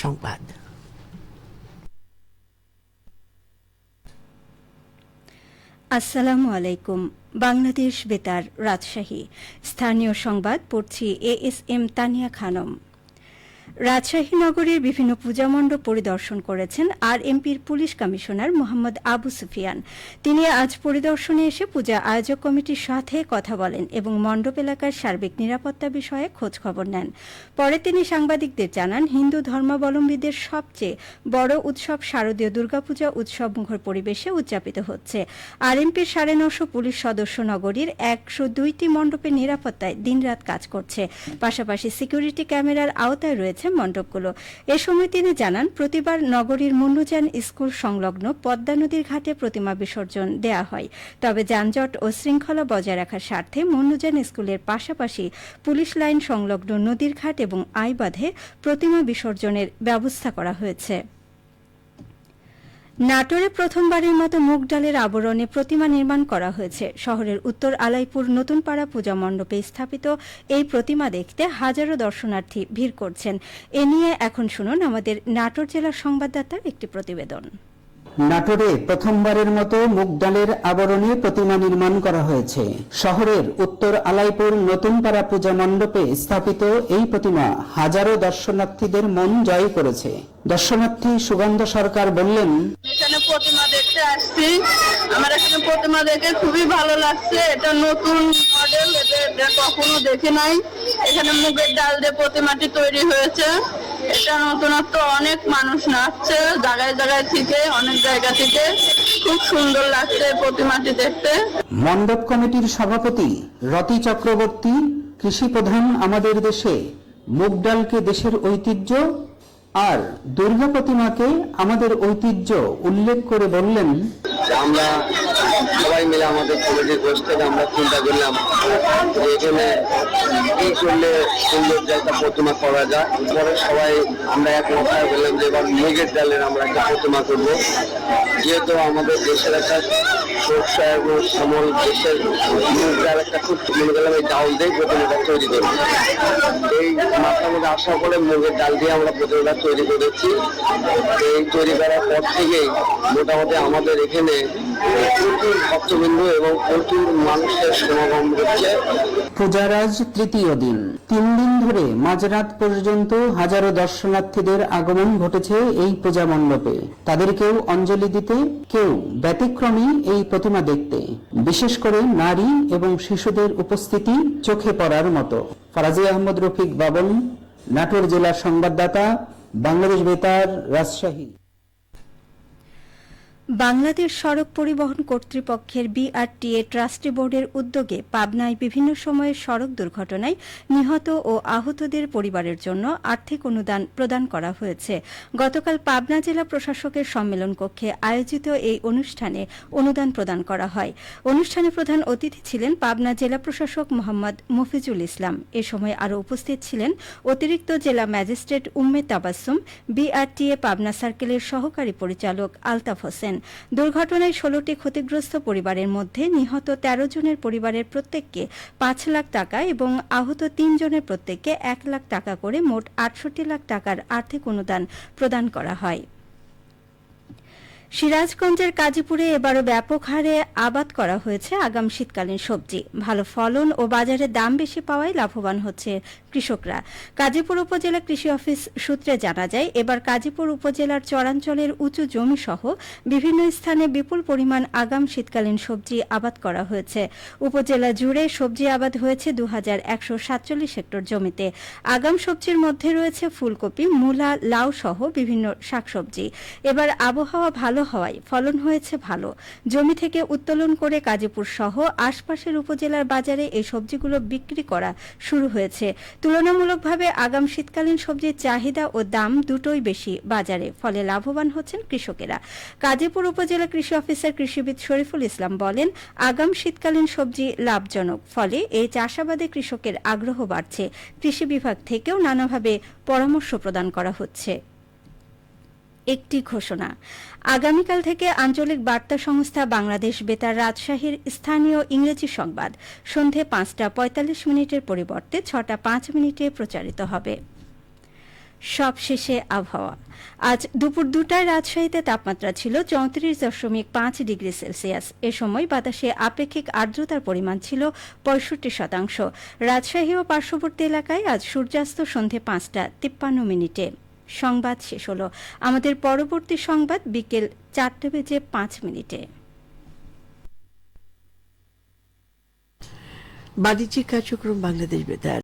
সংবাদ। আসসালামু আলাইকুম। বাংলাদেশ বেতার, রাজশাহী। স্থানীয় সংবাদ পড়ছি এএসএম তানিয়া খানম। রাজশাহী নগরীর বিভিন্ন পূজা মণ্ডপ পরিদর্শন করেছেন আরএমপির পুলিশ কমিশনার মোহাম্মদ আবু সুফিয়ান। তিনি আজ পরিদর্শনে এসে পূজা আয়োজক কমিটির সাথে কথা বলেন এবং মণ্ডপ এলাকার সার্বিক নিরাপত্তা বিষয়ে খোঁজখবর নেন। পরে তিনি সাংবাদিকদের জানান, হিন্দু ধর্মাবলম্বীদের সবচেয়ে বড় উৎসব শারদীয় দুর্গাপূজা উৎসবমুখর পরিবেশে উদযাপিত হচ্ছে। আরএমপির ৯৫০ পুলিশ সদস্য নগরীর ১০২টি মণ্ডপের নিরাপত্তায় দিনরাত কাজ করছে। পাশাপাশি সিকিউরিটি ক্যামেরার আওতায় রয়েছে মণ্ডপগুলো। এ সময় তিনি জানান, প্রতিবার নগরীর মুন্নুজান স্কুল সংলগ্ন পদ্মা নদীর ঘাটে প্রতিমা বিসর্জন দেয়া হয়। তবে যানজট ও শৃঙ্খলা বজায় রাখার স্বার্থে মুন্নুজান স্কুলের পাশাপাশি পুলিশ লাইন সংলগ্ন নদীর ঘাট এবং আইবাঁধে প্রতিমা বিসর্জনের ব্যবস্থা করা হয়েছে। নাটোরে প্রথমবারের মতো মুগ ডালের আবরণে প্রতিমা নির্মাণ করা হয়েছে। শহরের উত্তর আলাইপুর নতুনপাড়া পূজা মণ্ডপে স্থাপিত এই প্রতিমা দেখতে হাজারো দর্শনার্থী ভিড় করছেন। এ নিয়ে এখন শুনুন আমাদের নাটোর জেলার সংবাদদাতার একটি প্রতিবেদন। নাটোরে প্রথমবারের মতো মুগ ডালের আবরণে প্রতিমা নির্মাণ করা হয়েছে। শহরের উত্তর আলাইপুর নতুনপাড়া পূজা মণ্ডপে স্থাপিত এই প্রতিমা হাজারো দর্শনার্থীদের মন জয় করেছে। দর্শনার্থী সুগন্ধ সরকার বললেন, এখানে প্রতিমা দেখতে আসছি, আমার এখানে প্রতিমা দেখে খুবই ভালো লাগছে। এটা নতুন মডেল, এটা কখনো দেখে নাই। এখানে মুগের ডাল দিয়ে প্রতিমাটি তৈরি হয়েছে। এটা নতুনত্ব, অনেক মানুষ নাচছে জায়গায় জায়গায় থেকে, অনেক জায়গা থেকে। খুব সুন্দর লাগছে প্রতিমাটি দেখতে। মণ্ডপ কমিটির সভাপতি রতি চক্রবর্তী, কৃষি প্রধান আমাদের দেশে, মুগ ডালকে দেশের ঐতিহ্য আর দুর্গা প্রতিমাকে আমাদের ঐতিহ্য উল্লেখ করে বললেন, আমরা সবাই মিলে আমাদের কমিটির গোষ্ঠী থেকে আমরা চিন্তা করলাম যে এখানে কি করলে সুন্দর একটা প্রতিমা করা যায়। পরে সবাই আমরা এক মাথায় বললাম যে এবার মুগের ডালের আমরা একটা প্রতিমা করবো, যেহেতু আমাদের দেশের একটা সরষা এবং শ্যামল দেশের মুগ ডাল একটা খুব মনে করলাম এই ডাল দিয়ে প্রতিমাটা তৈরি করবো। এই মাথার মধ্যে আশা করে মুগের ডাল দিয়ে আমরা প্রতিমাটা তৈরি করেছি। এই তৈরি করার পর থেকেই মোটামুটি আমাদের এখানে প্রচুর ভক্তবৃন্দ এবং প্রচুর মানুষের সমাগম হচ্ছে। পূজারাজ তৃতীয় দিন, ৩ দিন ধরে মাঝরাত পর্যন্ত হাজারো দর্শনার্থীদের আগমন ঘটেছে এই পূজা মণ্ডপে। তাদের কেউ অঞ্জলি দিতে, কেউ ব্যতিক্রমী এই প্রতিমা দেখতে। বিশেষ করে নারী এবং শিশুদের উপস্থিতি চোখে পড়ার মতো। ফরাজি আহমদ রফিক বাবন, নাটোর জেলার সংবাদদাতা, বাংলাদেশ বেতার, রাজশাহী। বাংলাদেশ সড়ক পরিবহন কর্তৃপক্ষের বিআরটিএ ট্রাস্টি বোর্ডের উদ্যোগে পাবনায় বিভিন্ন সময়ে সড়ক দুর্ঘটনায় নিহত ও আহতদের পরিবারের জন্য আর্থিক অনুদান প্রদান করা হয়েছে। গতকাল পাবনা জেলা প্রশাসকের সম্মেলন কক্ষে আয়োজিত এই অনুষ্ঠানে অনুদান প্রদান করা হয়। অনুষ্ঠানে প্রধান অতিথি ছিলেন পাবনা জেলা প্রশাসক মোহাম্মদ মফিজুল ইসলাম। এ সময় আরও উপস্থিত ছিলেন অতিরিক্ত জেলা ম্যাজিস্ট্রেট উম্মে তাবাসসুম, বিআরটিএ পাবনা সার্কেলের সহকারী পরিচালক আলতাফ হোসেন। দুর্ঘটনায় ১৬টি ক্ষতিগ্রস্ত পরিবারের মধ্যে নিহত ১৩ জনের পরিবারের প্রত্যেককে ৫ লাখ টাকা এবং আহত ৩ জনের প্রত্যেককে ১ লাখ টাকা করে মোট ৬৮ লাখ টাকার আর্থিক অনুদান প্রদান করা হয়। সিরাজগঞ্জের কাজীপুরে এবারও ব্যাপক হারে আবাদ করা হয়েছে আগাম শীতকালীন সবজি। ভালো ফলন ও বাজারে দাম বেশি পাওয়ায় লাভবান হচ্ছে কৃষকরা। কাজীপুর উপজেলা কৃষি অফিস সূত্রে জানা যায়, এবার কাজীপুর উপজেলার চরাঞ্চলের উঁচু জমি সহ বিভিন্ন স্থানে বিপুল পরিমাণ আগাম শীতকালীন সবজি আবাদ করা হয়েছে। উপজেলা জুড়ে সবজি আবাদ হয়েছে ২১৪৭ হেক্টর জমিতে। আগাম সবজির মধ্যে রয়েছে ফুলকপি, মূলা, লাউ সহ বিভিন্ন শাকসবজি। এবার আবহাওয়া ভালো হওয়ায় ফলন হয়েছে ভালো। জমি থেকে উত্তোলন করে কাজীপুর সহ আশপাশের উপজেলার বাজারে এই সবজিগুলো বিক্রি করা শুরু হয়েছে। তুলনামূলকভাবে আগাম শীতকালীন সবজির চাহিদা ও দাম দুটোই বেশি বাজারে, ফলে লাভবান হচ্ছেন কৃষকেরা। কাজীপুর উপজেলা কৃষি অফিসার কৃষিবিদ শরীফুল ইসলাম বলেন, আগাম শীতকালীন সবজি লাভজনক, ফলে এই চাষাবাদে কৃষকের আগ্রহ বাড়ছে। কৃষি বিভাগ থেকেও নানাভাবে পরামর্শ প্রদান করা হচ্ছে। একটি ঘোষণা, আগামীকাল থেকে আঞ্চলিক বার্তা সংস্থা বাংলাদেশ বেতার রাজশাহীর স্থানীয় ইংরেজি সংবাদ সন্ধে ৫টা ৪৫ মিনিটের পরিবর্তে ৬টা ৫ মিনিটে প্রচারিত হবে। সবশেষে আবহাওয়া। আজ দুপুর 2টায় রাজশাহীতে তাপমাত্রা ছিল 34.5 ডিগ্রি সেলসিয়াস। এ সময় বাতাসে আপেক্ষিক আর্দ্রতার পরিমাণ ছিল 65%। রাজশাহী ও পার্শ্ববর্তী এলাকায় আজ সূর্যাস্ত সন্ধে 5:53। সংবাদ শেষ হলো। আমাদের পরবর্তী সংবাদ বিকেল 4:05। বাণিজ্যিক কার্যক্রম বাংলাদেশ বেতার